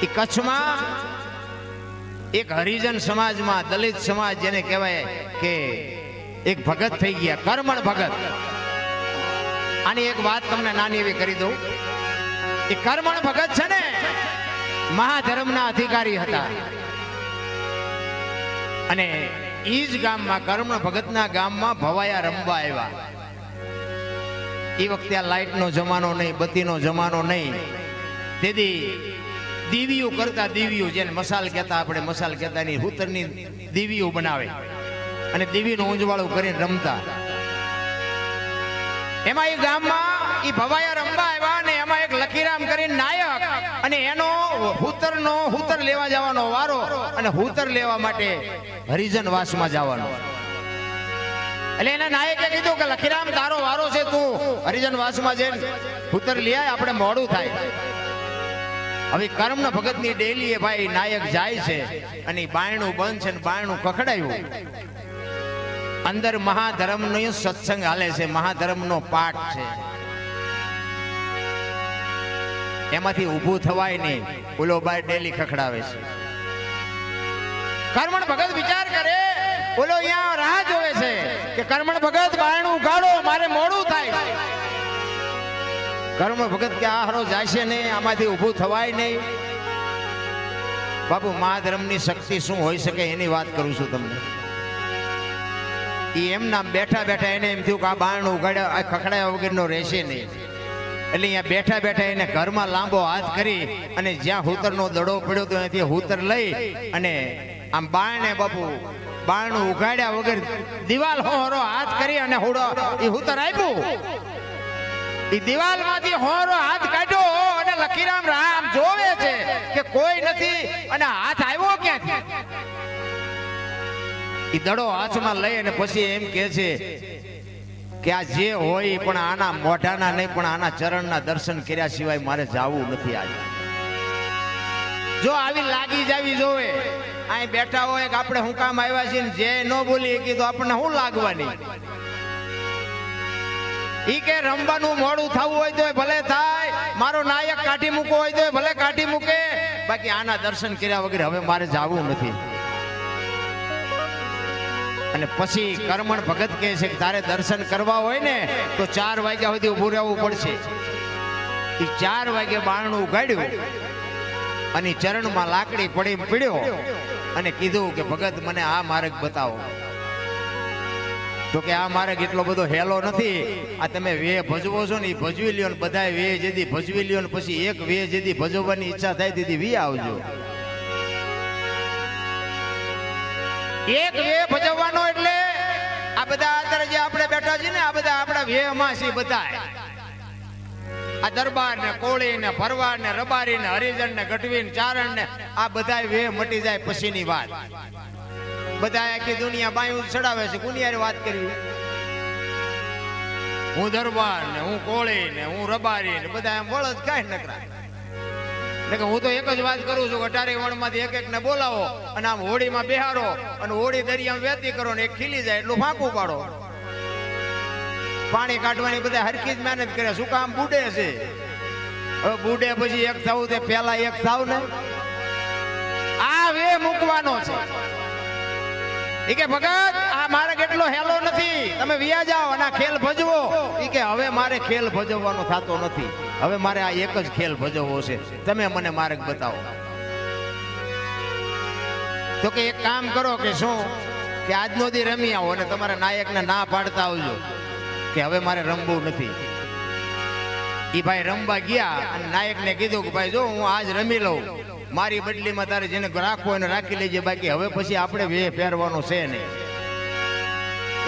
એ કચ્છમાં એક હરિજન સમાજમાં દલિત સમાજ જેને કહેવાય કે એક ભગત થઈ ગયા, કર્મણ ભગત. આની એક વાત તમને નાની એવી કરી દઉં. એ કર્મણ ભગત છે ને મહાધર્મના અધિકારી હતા. અને ઈ જ ગામમાં કર્મણ ભગતના ગામમાં ભવાયા રમવા આવ્યા. એ વખતે આ લાઈટનો જમાનો નહીં, બત્તીનો જમાનો નહીં. તેથી દીવીઓ કરતા, દીવીઓ જેને મસાલ કહેતા, આપણે મસાલ કહેતા ની હુતરની દીવીઓ બનાવે અને દીવીનું ઊંજવાળું કરીને રમતા. એમાં એ ગામમાં એ ભવાયા રમવા આવ્યા ને એમાં એક લખીરામ કરીને નાયક અને એનો હુતર લેવા જવાનો વારો અને હુતર લેવા માટે હરિજન વાસમાં જવાનો. એટલે એના નાયકે કીધું કે લખીરામ તારો વારો છે, તું હરિજન વાસમાં જઈને હુતર લઈ આય, આપણે મોડું થાય. હવે કર્મના ભગતની ડેલીએ ભાઈ નાયક જાય છે અને બાયણું બંધ છે ને બાયણું કખડાયું. અંદર મહાધર્મનો સત્સંગ હાલે છે, મહાધર્મનો પાઠ છે. એમાંથી ઊભું થવાય નહીં, ઓલો બાય ડેલી ખખડાવે છે. કર્મણ ભગત વિચાર કરે, ઓલો અહીંયા રાહ જોવે છે કે કર્મણ ભગત બાયણું ઉઘાડો, મારે મોડું થાય. કર્મણ ભગત કે આ હારો જાશે નહીં, આમાંથી ઊભું થવાય નહીં. બાપુ મહાધર્મની શક્તિ શું હોઈ શકે એની વાત કરું છું તમને. એમના બેઠા બેઠા એને એમ થયું કે આ બાયણું ઉઘાડ્યા, આ ખખડાયા વગરનો રહેશે નહીં. એટલે અહીંયા બેઠા બેઠા એને ઘરમાં લાંબો હાથ કરી અને જ્યાં હુતરનો દડો પડ્યો તો અહીંથી હુતર લઈ અને આમ બાયણે બાપુ બાયણું ઉઘાડ્યા વગર દિવાલ હોરો હાથ કરી અને એ હુતર આપ્યું. એ દિવાલમાંથી હોરો હાથ કાઢ્યો અને લખીરામ રામ જોવે છે કે કોઈ નથી અને હાથ આવ્યો ક્યાંથી. એ દડો હાથમાં લઈ અને પછી એમ કે છે કે આ જે હોય પણ આના મોઢાના નહીં પણ આના ચરણના દર્શન કર્યા સિવાય મારે જાવું નથી. આજે જો આવી લાગી જાવી જોવે, અહીં બેઠા હોય કે આપણે હું કામ આવ્યા છીએ, જે ન બોલી કે તો આપણને શું લાગવાની. ઈ કે રમવાનું મોડું થવું હોય તો ભલે થાય, મારો નાયક કાઢી મૂકો હોય તો ભલે કાઢી મૂકે, બાકી આના દર્શન કર્યા વગર હવે મારે જાવું નથી. અને પછી કર્મણ ભગત કહે છે કે તારે દર્શન કરવા હોય ને તો 4 વાગ્યા સુધી ઊભું રહેવું પડશે. એ 4 વાગે બારણું ઉગાડ્યું અને ચરણમાં લાકડી પડી પડ્યો અને કીધું કે ભગત મને આ માર્ગ બતાવો. તો કે આ માર્ગ એટલો બધો હેલો નથી, આ તમે વે ભજવો છો ને એ ભજવી લ્યો ને બધા વે જેદી ભજવી લ્યો ને પછી એક વે જેદી ભજવવાની ઈચ્છા થાય તેથી વી આવજો. એક વે ભજવવાનો એટલે આ બધા અત્યારે જે આપણે બેઠા છીએ ને આ બધા આપણા વેમાં છે. બધા આ દરબાર ને કોળી ને ભરવાડ ને રબારી ને હરિજન ને ગઢવી ને ચારણ ને આ બધા વે મટી જાય પછીની વાત. બધા આખી દુનિયા બાયું ચડાવે છે, કુનિયારી વાત કરવી. હું દરબાર ને હું કોળી ને હું રબારી ને બધા એમ વળદ કાંઈ નકરા. હું તો એક જ વાત કરું છું, અટારી વણમાંથી એક ને બોલાવો અને આમ હોળીમાં બેહારો અને હોળી દરિયામાં વેતી કરો ને એક ખીલી જાય એટલું ફાંકું પાડો. પાણી કાઢવાની બધા હરખી જ મહેનત કરે, શું કામ બુડે છે. હવે બુડે પછી એક થવું તે પેલા એક થાવ ને આ વે મૂકવાનો છે. ઈ કે ભગત આ માર્ગ એટલો હેલો નથી, તમે વિયા જાઓ અને ખેલ ભજવો. ઈ કે હવે મારે ખેલ ભજવવાનો થતો નથી, હવે મારે આ એક જ ખેલ ભજવવો છે, તમે મને માર્ગ બતાવો. તો કે એક કામ કરો કે શું કે આજનો દી રમી આવો અને તમારા નાયકને ના પાડતા આવજો કે હવે મારે રમવું નથી. ઈ ભાઈ રમવા ગયા અને નાયકને કીધું કે ભાઈ જો હું આજ રમી લઉં, મારી બદલીમાં તારે જેને રાખવો એને રાખી લેજે, બાકી હવે પછી આપણે વે પહેરવાનો છે નહીં.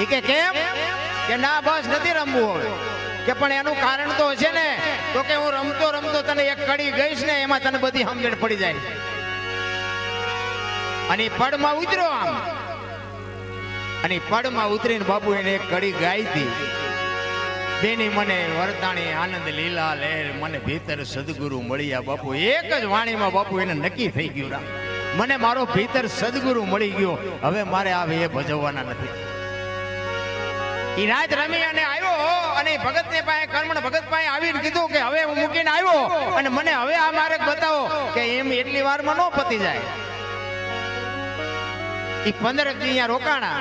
ઈ કે કેમ કે ના બસ નથી રમવું હવે. કે પણ એનું કારણ તો છે ને. તો કે હું રમતો રમતો તને એક કડી ગઈશ ને એમાં તને બધી સમજણ પડી જાય. અને પડમાં ઉતર્યો આમ અને પડમાં ઉતરીને બાપુ એને એક કડી ગાઈ હતી. બેની મને વરદાણી આનંદ લીલા લહેર, મને ભીતર સદગુરુ મળ્યા. બાપુ એક જ વાણીમાં બાપુ એને નક્કી થઈ ગયું, મને મારો ભીતર સદગુરુ મળી ગયો, હવે મારે આ એ ભજવવાના નથી. ઈ રાત રમી અને આવ્યો અને ભગત ને પાસે કર્મણ ભગત પાસે આવીને કીધું કે હવે હું મૂકીને આવ્યો અને મને હવે આ માર્ગ બતાવો કે એમ એટલી વારમાં નો પતી જાય. ઈ 15 દી અહીંયા રોકાણા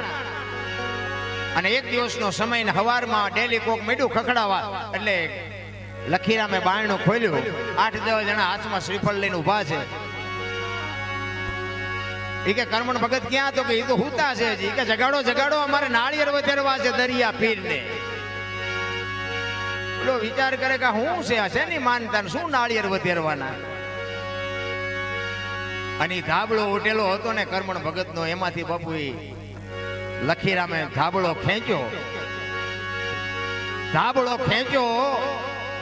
અને એક દિવસનો સમય ને હવારમાં ડેલી કોક મીઠું ખખડાવા એટલે લખીરામે બારણું ખોલ્યું. 8-10 જણા હાથમાં શ્રીફળ લઈને ઊભા છે. ઈ કે કર્મણ ભગત ક્યાં? તો કે ઈ તો હુતા છે. ઈ કે જગાડો જગાડો, અમારે નાળિયેર વધેરવા છે દરિયા પીરને. પેલો વિચાર કરે કે હું છે આ શેની માનતા ને શું નાળિયેર વધેરવાના? અને ધાબળો ઉઠેલો હતો ને કર્મણ ભગત નો, એમાંથી બાપુ લખીરામે ધાબળો ખેંચ્યો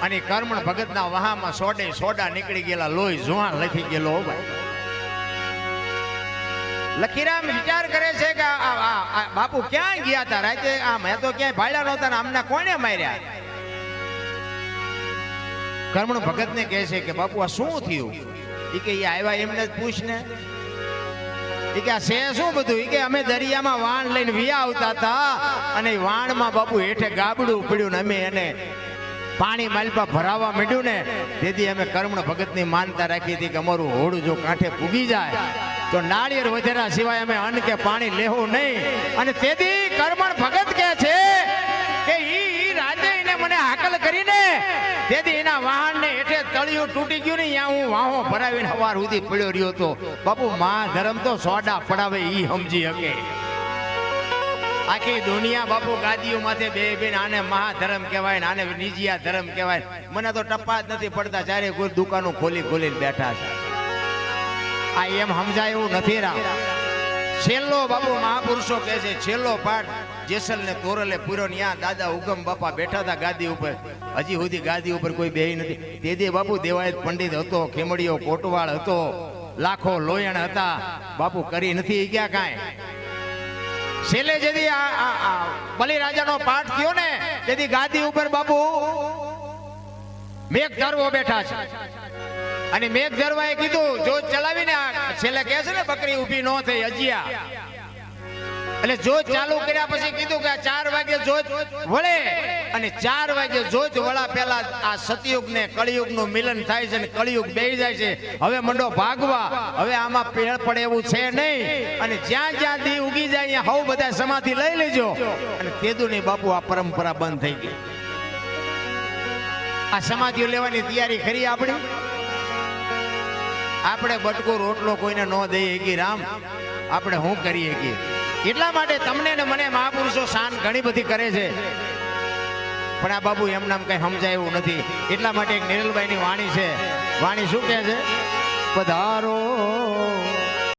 અને કર્મણ ભગત ના વહામાં સોડા નીકળી ગયેલા, લોહી જુહાણ લખી ગયેલો. ભાઈ લખીરામ વિચાર કરે છે કે બાપુ ક્યાં ગયા હતા રાતે? મેં તો ક્યાંય ભાડ્યા નહોતા ને આમને કોને માર્યા? કર્મણ ભગત ને કહે છે કે બાપુ આ શું થયું? ઈ કે આવ્યા એમને જ પૂછ ને. ઈ કે આ છે શું બધું? ઈ કે અમે દરિયામાં વાણ લઈને વિયા આવતા હતા અને વાણમાં બાપુ હેઠે ગાબડું પડ્યું ને અમે એને પાણી માલપા ભરાવા માંડ્યું ને તેથી અમે કર્મણ ભગત ની માનતા રાખી હતી કે અમારું હોડું જો કાંઠે પૂગી જાય તો નાળિયેર વધેરા સિવાય અમે અન્ન કે પાણી લેવું નહીં. અને તેથી કર્મણ ભગત કે છે કે ઈ રાતે એને મને હાકલ કરીને તેથી એના વાહનને હેઠે તળિયું તૂટી ગયું ને ત્યાં હું વાહો ભરાવીને સવાર સુધી પડ્યો રહ્યો હતો. બાપુ મા ધર્મ તો સોડા પડાવે ઈ સમજી શકે. આખી દુનિયા બાપુ ગાદીઓ માથે બે આને મહાધર્મ કહેવાય ને આને નિજિયા ધર્મ કહેવાય. મને તો ટપ્પા જ નથી પડતા, ચારે કોઈ દુકાનો ખોલીને બેઠા છે. આ એમ સમજાય એવું નથી. રામ છેલ્લો બાપુ મહાપુરુષો કહે છે છેલ્લો પાઠ જેસલ ને તોરલે પૂરો ને ત્યાં દાદા ઉગમ બાપા બેઠા હતા ગાદી ઉપર. હજી સુધી ગાદી ઉપર કોઈ બેહી નથી. તેથી બાપુ દેવાયત પંડિત હતો, ખેમડીઓ કોટવાળ હતો, લાખો લોયણ હતા. બાપુ કરી નથી ગયા કાંઈ. છેલ્લે જેથી બલિરાજાનો પાઠ થયો ને તેથી ગાદી ઉપર બાપુ મેઘ ધરવો બેઠા છે. અને મેઘ ધરવાએ કીધું જોત ચલાવીને છેલ્લે કહે છે ને બકરી ઊભી ન થઈ અજિયા, એટલે જોત ચાલુ કર્યા પછી કીધું કે 4 વાગે જોત વળે અને 4 વાગે જોત વળા પહેલા આ સતયુગ ને કળિયુગ નું મિલન થાય છે ને કળિયુગ બેહી જાય છે. હવે મંડો ભાગવા, હવે આમાં પેળ પડે એવું છે નહીં. અને જ્યાં દી ઉગી જાય અહીંયા હવ બધા સમાધિ લઈ લેજો. અને તેદુની બાપુ આ પરંપરા બંધ થઈ ગઈ. આ સમાધિઓ લેવાની તૈયારી કરી આપણે બટકો રોટલો કોઈને ન દઈએ કે રામ આપણે શું કરીએ કે. એટલા માટે તમને ને મને મહાપુરુષો શાન ઘણી બધી કરે છે પણ આ બાબુ એમ નામ કઈ સમજાય એવું નથી. એટલા માટે એક નિરલભાઈ ની વાણી છે. વાણી શું કહે છે? પધારો